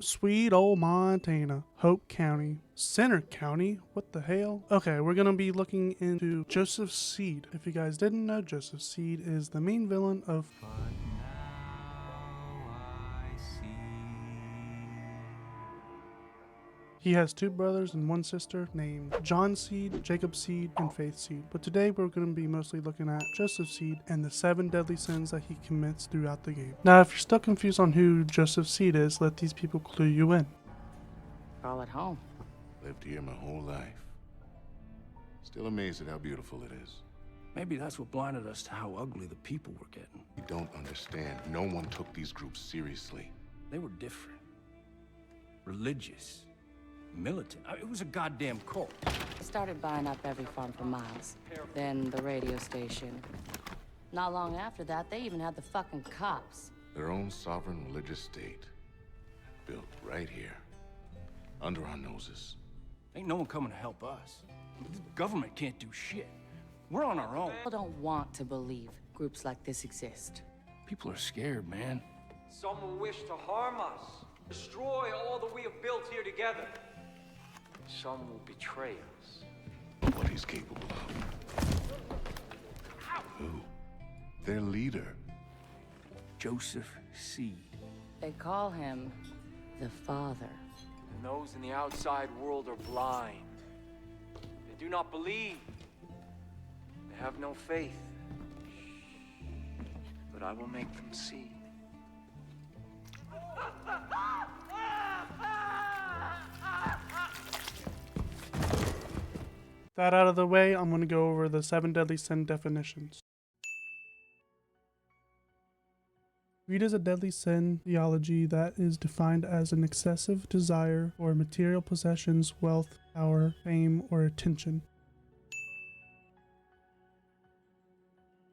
Sweet old Montana. Hope County. Center County? What the hell? Okay, we're gonna be looking into Joseph Seed. If you guys didn't know, Joseph Seed is the main villain of He has two brothers and one sister named John Seed, Jacob Seed, and Faith Seed. But today we're going to be mostly looking at Joseph Seed and the 7 deadly sins that he commits throughout the game. Now, if you're still confused on who Joseph Seed is, let these people clue you in. We're all at home. Lived here my whole life. Still amazed at how beautiful it is. Maybe that's what blinded us to how ugly the people were getting. You don't understand. No one took these groups seriously. They were different. Religious. Militant. It was a goddamn cult. Started buying up every farm for miles. Then the radio station. Not long after that, they even had the fucking cops. Their own sovereign religious state. Built right here. Under our noses. Ain't no one coming to help us. The government can't do shit. We're on our own. People don't want to believe groups like this exist. People are scared, man. Some will wish to harm us. Destroy all that we have built here together. Some will betray us. What he's capable of. Who? Their leader. Joseph Seed. They call him the Father. And those in the outside world are blind. They do not believe. They have no faith. But I will make them see. That out of the way, I'm going to go over the 7 deadly sin definitions. Greed is a deadly sin theology that is defined as an excessive desire for material possessions, wealth, power, fame, or attention.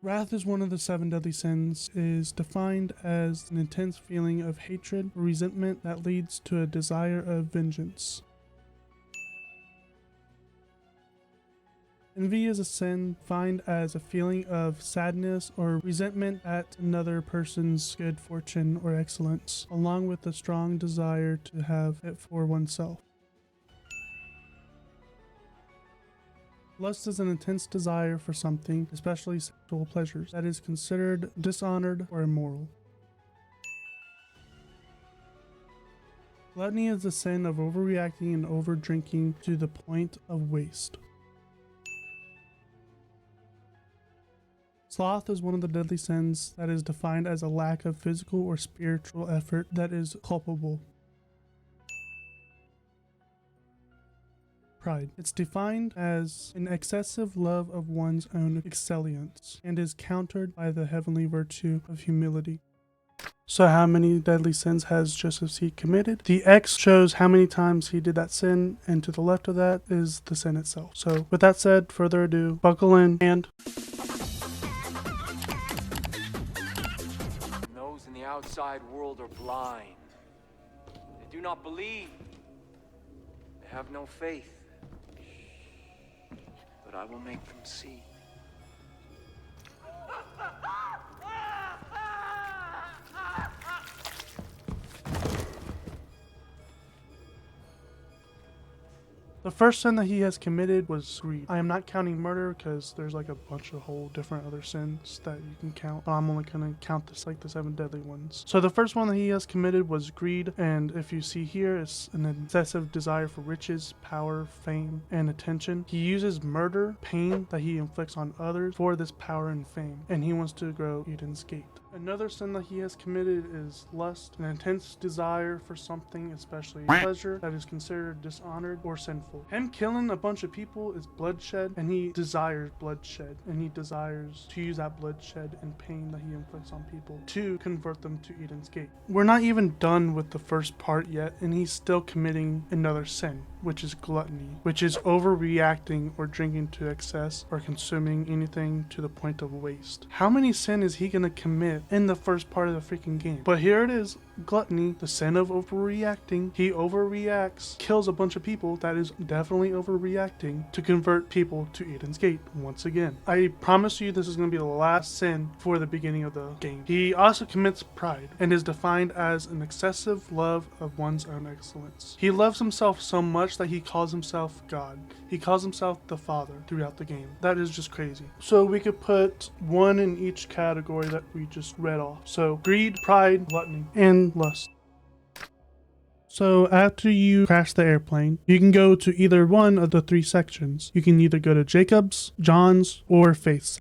Wrath is one of the 7 deadly sins, is defined as an intense feeling of hatred or resentment that leads to a desire of vengeance. Envy is a sin defined as a feeling of sadness or resentment at another person's good fortune or excellence, along with a strong desire to have it for oneself. Lust is an intense desire for something, especially sexual pleasures, that is considered dishonored or immoral. Gluttony is the sin of overreacting and overdrinking to the point of waste. Sloth is one of the deadly sins that is defined as a lack of physical or spiritual effort that is culpable. Pride. It's defined as an excessive love of one's own excellence and is countered by the heavenly virtue of humility. So how many deadly sins has Joseph Seed committed? The X shows how many times he did that sin, and to the left of that is the sin itself. So with that said, further ado, buckle in and... Those in the outside world are blind. They do not believe. They have no faith. But I will make them see. The first sin that he has committed was greed. I am not counting murder because there's like a bunch of whole different other sins that you can count. But I'm only going to count this like the 7 deadly ones. So the first one that he has committed was greed. And if you see here, it's an excessive desire for riches, power, fame, and attention. He uses murder, pain that he inflicts on others for this power and fame. And he wants to grow Eden's Gate. Another sin that he has committed is lust, an intense desire for something, especially pleasure, that is considered dishonored or sinful. Him killing a bunch of people is bloodshed, and he desires bloodshed, and he desires to use that bloodshed and pain that he inflicts on people to convert them to Eden's Gate. We're not even done with the first part yet, and he's still committing another sin, which is gluttony, which is overreacting or drinking to excess or consuming anything to the point of waste. How many sin is he going to commit in the first part of the freaking game? But here it is. gluttony, the sin of overreacting. He overreacts, kills a bunch of people that is definitely overreacting to convert people to Eden's Gate once again. I promise you this is going to be the last sin for the beginning of the game. He also commits pride and is defined as an excessive love of one's own excellence. He loves himself so much that he calls himself God. He calls himself the Father throughout the game. That is just crazy. So we could put one in each category that we just read off. So greed, pride, gluttony, and lust. So after you crash the airplane, you can go to either one of the 3 sections. You can either go to Jacob's, John's, or Faith's.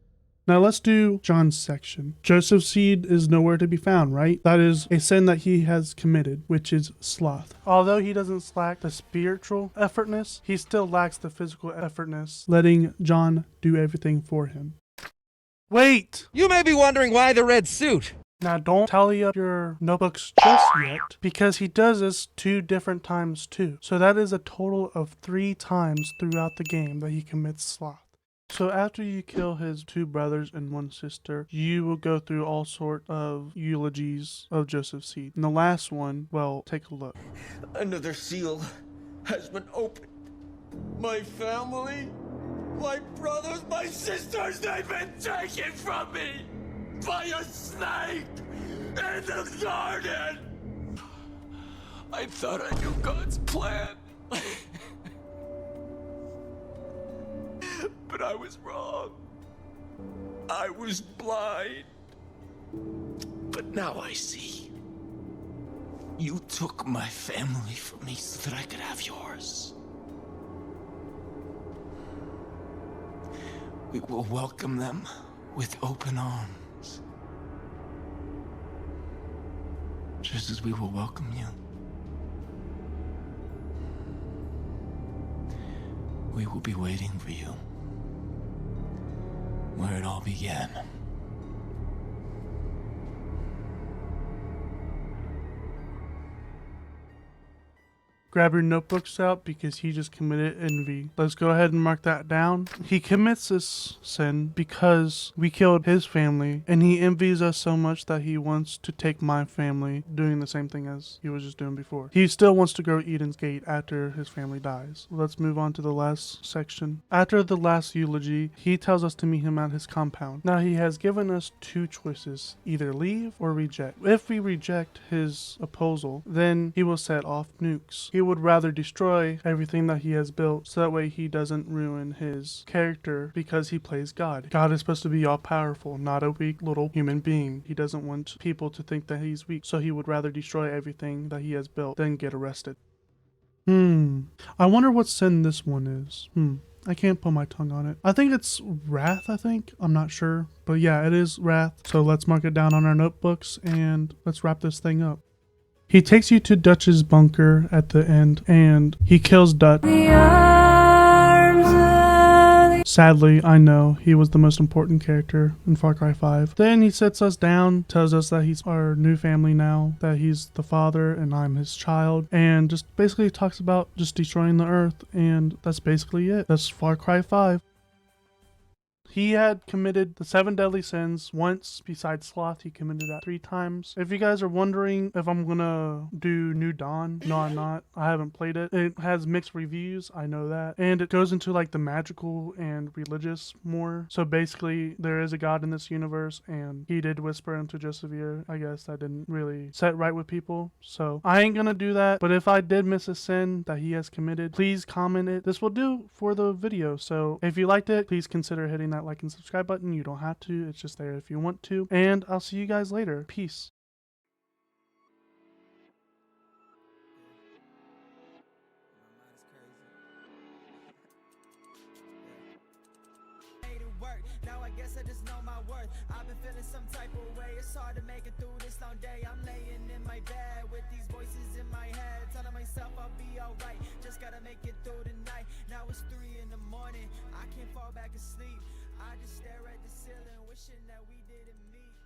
Now let's do John's section. Joseph's seed is nowhere to be found, right? That is a sin that he has committed, which is sloth. Although he doesn't lack the spiritual effortness, he still lacks the physical effortness, letting John do everything for him. Wait! You may be wondering why the red suit. Now don't tally up your notebooks just yet, because he does this 2 different times too. So that is a total of 3 times throughout the game that he commits sloth. So after you kill his 2 brothers and 1 sister, you will go through all sort of eulogies of Joseph's seed. And the last one, well, take a look. Another seal has been opened. My family, my brothers, my sisters, they've been taken from me by a snake in the garden. I thought I knew God's plan. But I was wrong. I was blind. But now I see. You took my family from me so that I could have yours. We will welcome them with open arms. Just as we will welcome you. We will be waiting for you. Where it all began. Grab your notebooks out because he just committed envy. Let's go ahead and mark that down. He commits this sin because we killed his family, and he envies us so much that he wants to take my family, doing the same thing as he was just doing before. He still wants to go Eden's Gate after his family dies. Let's move on to the last section. After the last eulogy, he tells us to meet him at his compound. Now he has given us 2 choices, either leave or reject. If we reject his proposal, then he will set off nukes. He would rather destroy everything that he has built so that way he doesn't ruin his character because he plays God. God is supposed to be all powerful, not a weak little human being. He doesn't want people to think that he's weak, so he would rather destroy everything that he has built than get arrested. I wonder what sin this one is. I can't put my tongue on it. I think it's wrath, I'm not sure. But yeah, it is wrath. So let's mark it down on our notebooks and let's wrap this thing up. He takes you to Dutch's bunker at the end, and he kills Dutch. Sadly, I know, he was the most important character in Far Cry 5. Then he sits us down, tells us that he's our new family now, that he's the father and I'm his child, and just basically talks about just destroying the earth, and that's basically it. That's Far Cry 5. He had committed the 7 deadly sins once. Besides sloth, he committed that 3 times. If you guys are wondering if I'm gonna do New Dawn, no, I'm not. I haven't played it. It has mixed reviews, I know that. And it goes into like the magical and religious more. So basically, there is a God in this universe, and he did whisper into Joseph ear. I guess that didn't really set right with people. So I ain't gonna do that. But if I did miss a sin that he has committed, please comment it. This will do for the video. So if you liked it, please consider hitting that like and subscribe button. You don't have to, it's just there if you want to, and I'll see you guys later. Peace. Now I guess I just know my worth. I've been feeling some type of way. It's hard to make it through this long day. I'm laying in my bed with these voices in my head, telling myself I'll be alright. Just gotta make it through the night. Now it's 3 in the morning. I can't fall back asleep. I just stare at the ceiling, wishing that we didn't meet.